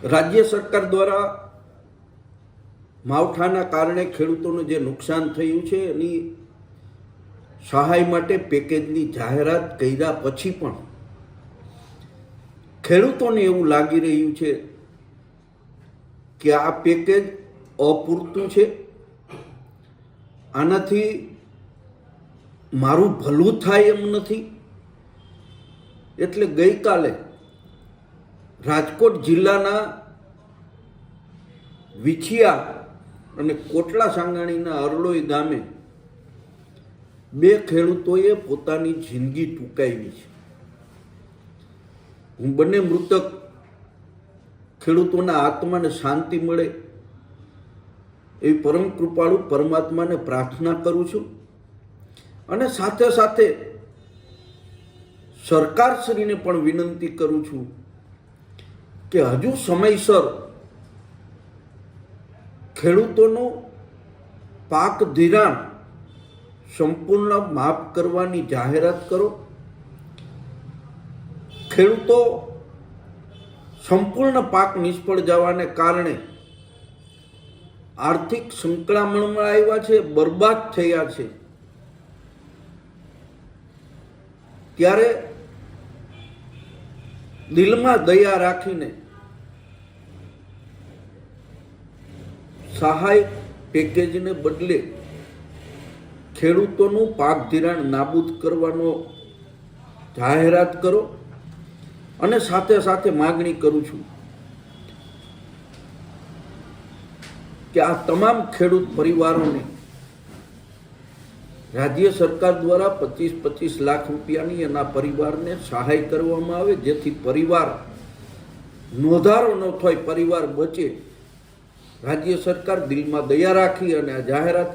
રાજ્ય સરકાર દ્વારા માવઠાના કારણે ખેડૂતોને જે નુકસાન થયું છે એની સહાય માટે પેકેજની જાહેરાત કર્યા પછી પણ ખેડૂતોને એવું લાગી રહ્યું છે કે આ પેકેજ અપૂરતું છે, આનાથી મારું ભલું થાય એમ નથી. એટલે ગઈકાલે રાજકોટ જિલ્લાના વિછિયા અને કોટલા સાંગાણીના અરલોઈ ગામે બે ખેડૂતોએ પોતાની જિંદગી ટૂંકાવી છે. હું બંને મૃતક ખેડૂતોના આત્માને શાંતિ મળે એવી પરમ કૃપાળુ પરમાત્માને પ્રાર્થના કરું છું અને સાથે સાથે સરકારશ્રીને પણ વિનંતી કરું છું કે હજુ સમયસર ખેડૂતોનું પાક ધિરાણ સંપૂર્ણ માફ કરવાની જાહેરાત કરો. ખેડૂતો સંપૂર્ણ પાક નિષ્ફળ જવાને કારણે આર્થિક સંકળામણમાં આવ્યા છે, બરબાદ થયા છે. ત્યારે દિલમાં દયા રાખીને સહાય પેકેજને બદલે ખેડૂતોનું પાક ધિરાણ નાબૂદ કરવાનો જાહેરાત કરો. અને સાથે સાથે માગણી કરું છું કે આ તમામ ખેડૂત પરિવારોને રાજ્ય સરકાર દ્વારા 25-25 લાખ રૂપિયાની એના પરિવારને સહાય કરવામાં આવે, જેથી પરિવાર નોંધારો ન થાય, પરિવાર બચે. રાજ્ય સરકાર દિલમાં દયા રાખી અને આ જાહેરાત